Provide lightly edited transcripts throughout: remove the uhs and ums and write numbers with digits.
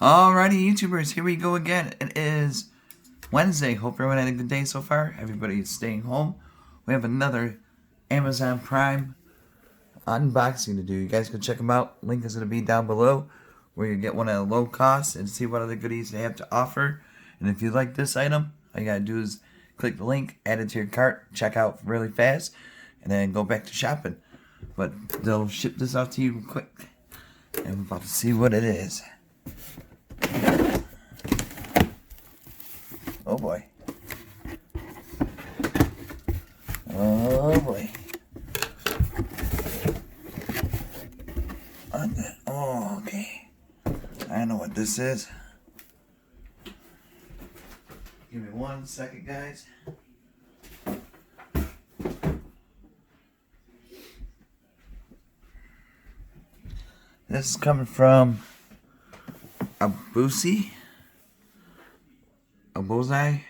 Alrighty, YouTubers, here we go again. It is Wednesday. Hope everyone had a good day so far. Everybody is staying home. We have another Amazon Prime unboxing to do. You guys can check them out. Link is going to be down below, where you get one at a low cost and see what other goodies they have to offer. And if you like this item, all you got to do is click the link, add it to your cart, check out really fast, and then go back to shopping. But they'll ship this out to you quick. And we're about to see what it is. Oh boy. Oh boy. Oh, okay. I know what this is. Give me 1 second, guys. This is coming from Aobosi. Aobosi.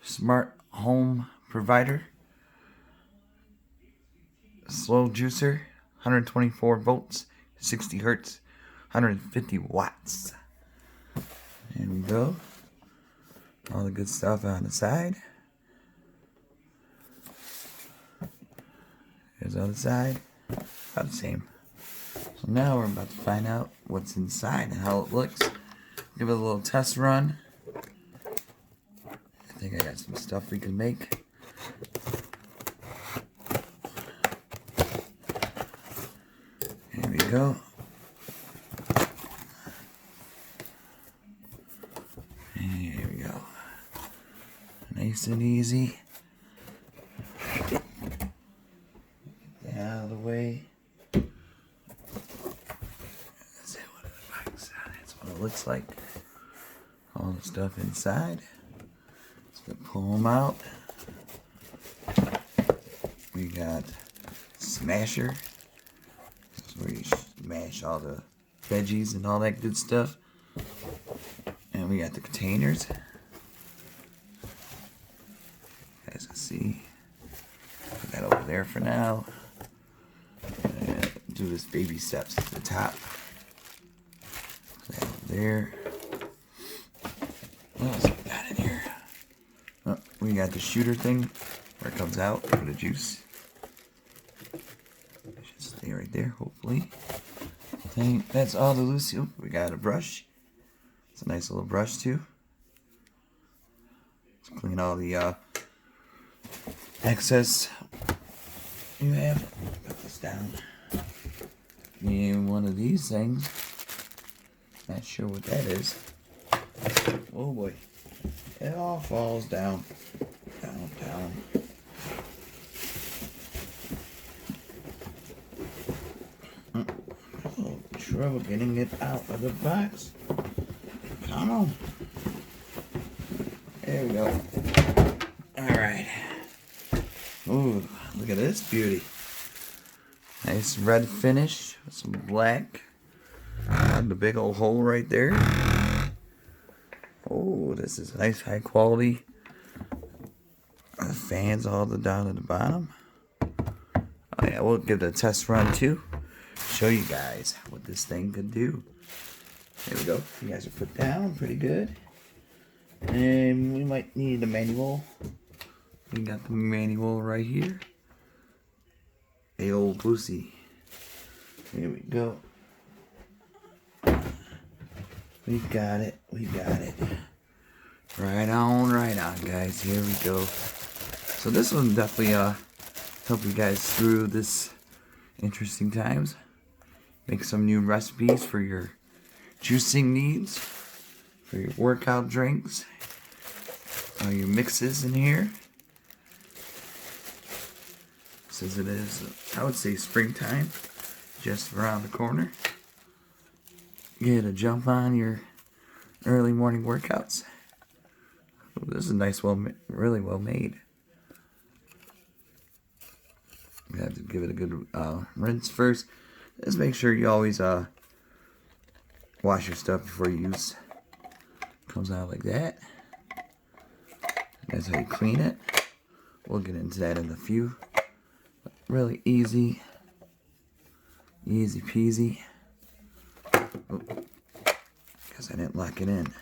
Smart home provider. Slow juicer. 124 volts. 60 hertz. 150 watts. There we go. All the good stuff on the side. Here's the other side. About the same. So now we're about to find out what's inside and how it looks. Give it a little test run. I think I got some stuff we can make. Here we go. Here we go. Nice and easy. Get that out of the way. That's what it looks like. All the stuff inside. Let's go pull them out. We got Smasher. This is where you smash all the veggies and all that good stuff. And we got the containers. You guys can see. Put that over there for now. And do this baby steps at the top. Put that over there. What else we got in here? Oh, we got the shooter thing where it comes out for the juice. It should stay right there, hopefully. I think that's all the loose. Oh, we got a brush. It's a nice little brush too. Let's clean all the excess you have. Put this down. And one of these things. Not sure what that is. Oh boy. It all falls down. Down, down. Oh, trouble getting it out of the box. Come on. There we go. Alright. Ooh, look at this beauty. Nice red finish with some black. The big old hole right there. Oh, this is nice high quality. The fans all the down at the bottom. Oh yeah, we'll give it a test run too. Show you guys what this thing could do. There we go. You guys are put down pretty good. And we might need the manual. We got the manual right here. Aobosi. Here we go. We got it. We got it. Right on, guys. Here we go. So this one definitely help you guys through this interesting times. Make some new recipes for your juicing needs, for your workout drinks, all your mixes in here. Since it is, I would say springtime, just around the corner. Get a jump on your early morning workouts. Oh, this is nice, really well made. We have to give it a good rinse first. Just make sure you always wash your stuff before you use. Comes out like that. That's how you clean it. We'll get into that in a few. Really easy. Easy peasy. Oh. because I didn't lock it in.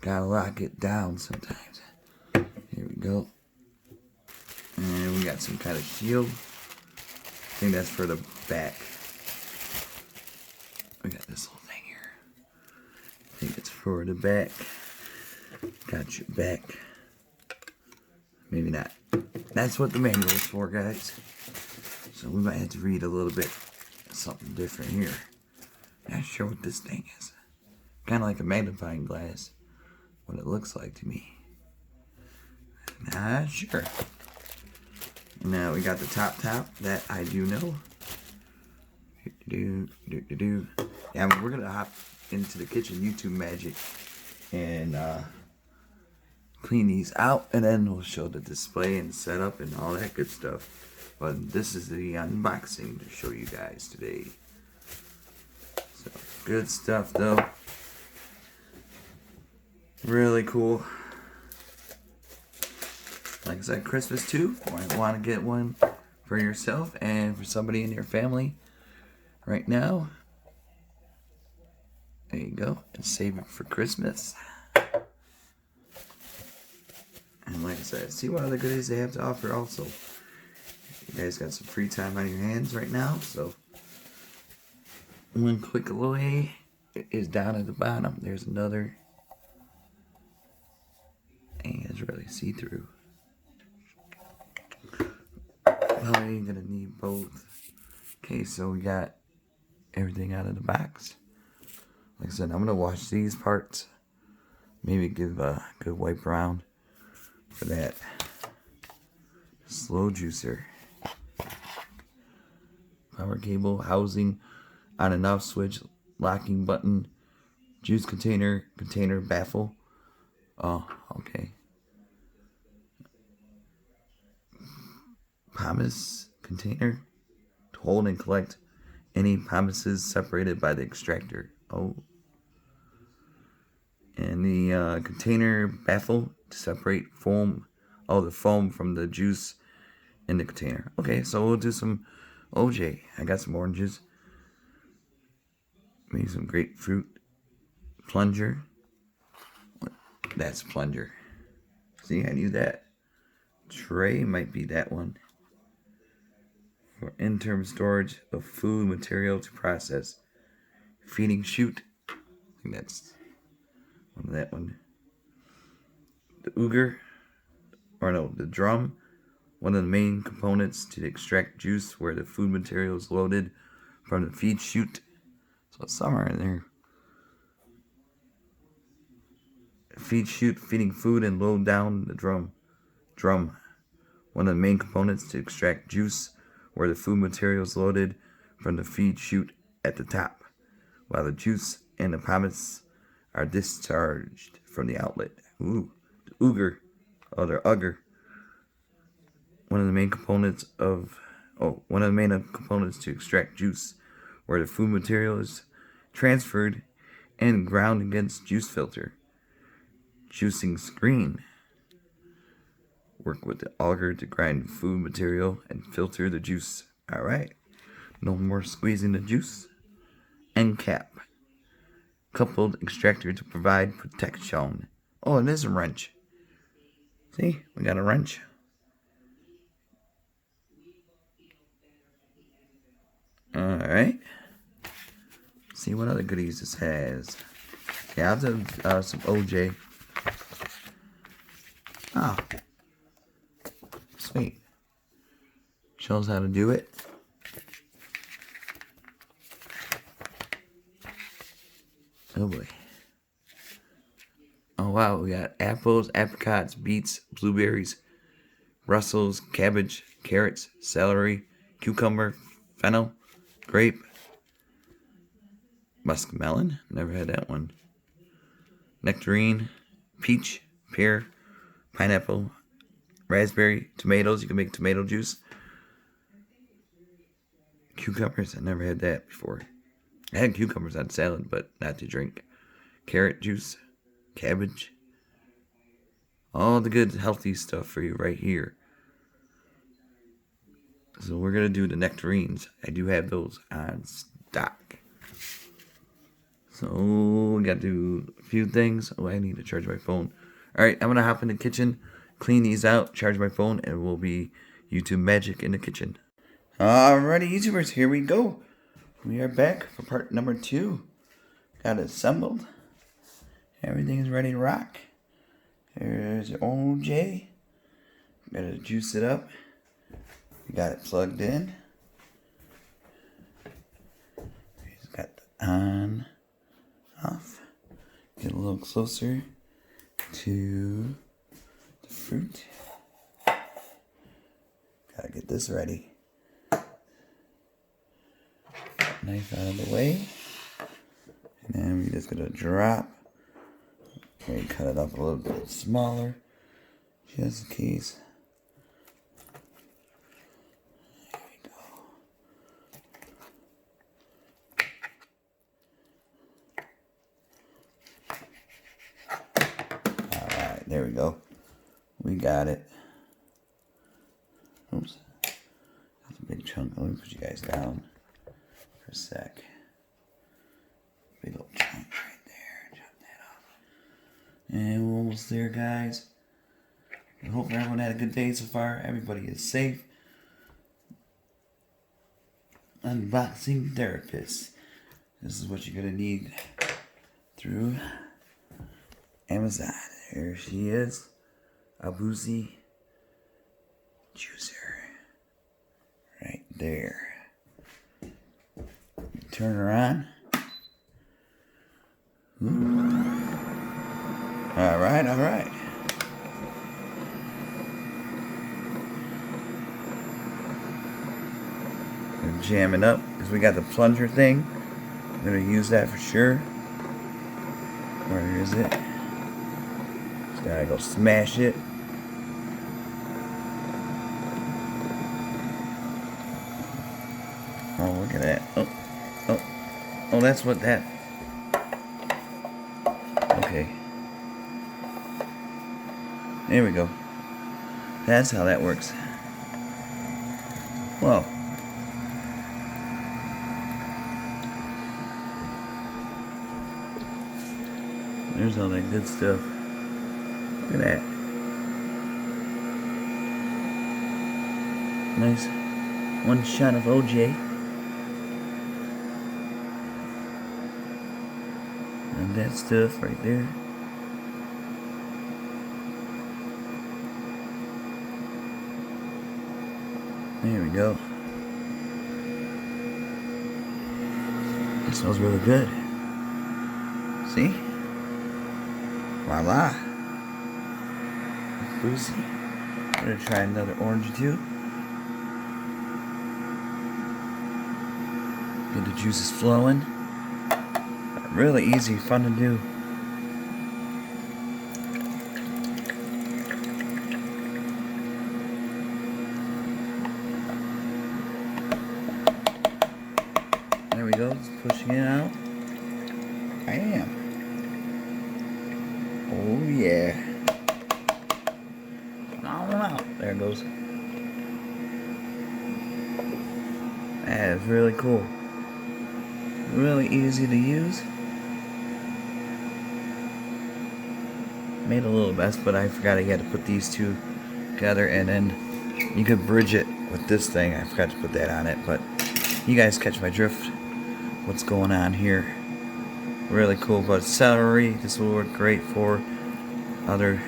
Gotta lock it down sometimes. Here we go. And we got some kind of shield. I think that's for the back. We got this little thing here. I think it's for the back. Got your back. Maybe not. That's what the manual is for, guys. So we might have to read a little bit something different here. Not sure what this thing is. Kind of like a magnifying glass. What it looks like to me. Not sure. Now we got the top. That I do know. Yeah, we're gonna hop into the kitchen YouTube magic and clean these out, and then we'll show the display and setup and all that good stuff. But this is the unboxing to show you guys today. So good stuff though. Really cool. Like I said, Christmas too. You might want to get one for yourself and for somebody in your family right now. There you go. And save it for Christmas. And like I said, see what other goodies they have to offer also. You guys got some free time on your hands right now, so one click away is down at the bottom. There's another. And it's really see-through. Probably gonna need both. Okay, so we got everything out of the box. Like I said, I'm gonna wash these parts. Maybe give a good wipe around for that. Slow juicer. Power cable, housing, on and off switch, locking button, juice container, baffle. Oh, okay. Pomace container to hold and collect any pomaces separated by the extractor. Oh. And the container baffle to separate foam. Oh, the foam from the juice in the container. Okay, so we'll do some OJ. I got some oranges. Maybe some grapefruit. Plunger. That's plunger. See, I knew that. Tray might be that one. For interim storage of food material to process. Feeding chute. I think that's one of that one. The auger. Or no, the drum. One of the main components to extract juice where the food material is loaded from the feed chute. So it's somewhere in there. Feed chute, feeding food and load down the drum. One of the main components to extract juice where the food material is loaded from the feed chute at the top, while the juice and the pomace are discharged from the outlet. Ooh, the auger, one of the main components to extract juice where the food material is transferred and ground against juice filter. Juicing screen. Work with the auger to grind food material and filter the juice. Alright. No more squeezing the juice. End cap. Coupled extractor to provide protection. Oh, it is a wrench. See? We got a wrench. Alright. See what other goodies this has. Yeah, I'll do some OJ. Oh. Sweet. Shows how to do it. Oh boy. Oh wow, we got apples, apricots, beets, blueberries, Brussels, cabbage, carrots, celery, cucumber, fennel, grape, muskmelon, never had that one, nectarine, peach, pear, pineapple, raspberry, tomatoes, you can make tomato juice, cucumbers, I never had that before. I had cucumbers on salad, but not to drink. Carrot juice, cabbage, all the good healthy stuff for you right here. So we're going to do the nectarines. I do have those on stock. So we gotta do a few things. Oh, I need to charge my phone. Alright, I'm gonna hop in the kitchen, clean these out, charge my phone, and we'll be YouTube magic in the kitchen. Alrighty, YouTubers, here we go. We are back for part number 2. Got it assembled. Everything is ready to rock. Here's your OJ. Gotta juice it up. We got it plugged in. He's got the on, off. Get a little closer to the fruit. Gotta get this ready. Knife out of the way. And then we're just gonna drop. Maybe cut it up a little bit smaller. Just in case. There we go. Alright, there we go. We got it. Oops. That's a big chunk. Let me put you guys down for a sec. Big old chunk right there. Chop that off. And we're almost there, guys. I hope everyone had a good day so far. Everybody is safe. Unboxing therapist. This is what you're going to need through Amazon. Here she is. Aobosi juicer. Right there. Turn her on. Alright, alright. We're jamming up because we got the plunger thing. I'm gonna use that for sure. Where is it? Just gotta go smash it. Oh, look at that. Oh, that's what that. Okay. There we go. That's how that works. Well. There's all that good stuff. Look at that. Nice one shot of OJ. And that stuff right there. There we go. It smells really good. See? Voila. Boozy. I'm gonna try another orange or two. Get the juices flowing. Really easy, fun to do. There we go, just pushing it out. I am. Oh yeah. Out. There it goes. That is really cool. Really easy to use. Made a little mess, but I forgot I had to put these two together, and then you could bridge it with this thing. I forgot to put that on it, but you guys catch my drift. What's going on here? Really cool. But celery, this will work great for other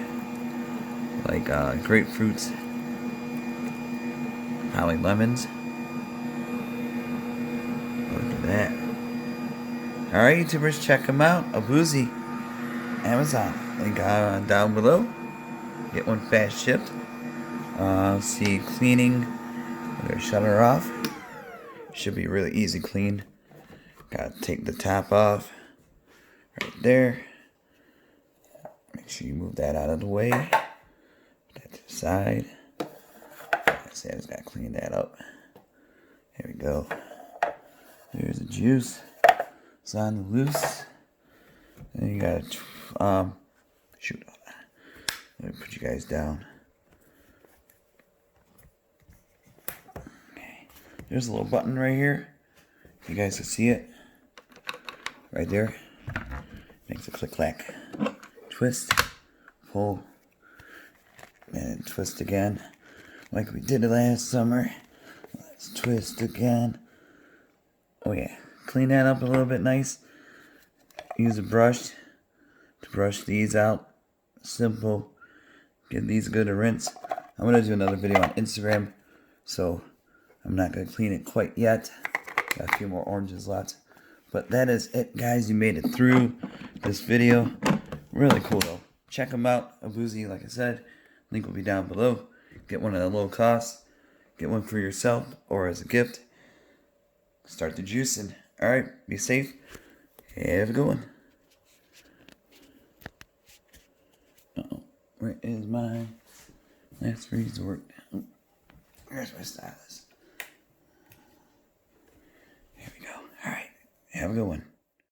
like grapefruits, probably lemons. Look at that. Alright, YouTubers, check them out. Aobosi, Amazon. Link down below. Get one fast shipped. See, cleaning. We're gonna shut her off. Should be really easy clean. Gotta take the top off. Right there. Make sure you move that out of the way. Put that to the side. I just gotta clean that up. There we go. There's the juice. It's on the loose. Then you gotta shoot. Let me put you guys down. Okay. There's a little button right here. You guys can see it. Right there. Makes a click-clack. Twist, pull, and twist again. Like we did last summer. Let's twist again. Oh yeah, clean that up a little bit nice. Use a brush to brush these out. Simple. Give these a good rinse. I'm going to do another video on Instagram, so I'm not going to clean it quite yet. Got a few more oranges left. But that is it, guys. You made it through this video. Really cool, though. Check them out. Aobosi, like I said. Link will be down below. Get one at a low cost. Get one for yourself or as a gift. Start the juicing. Alright, be safe. Have a good one. Uh-oh. Where is my last resort? Oh, where's my stylus? Here we go. Alright, have a good one.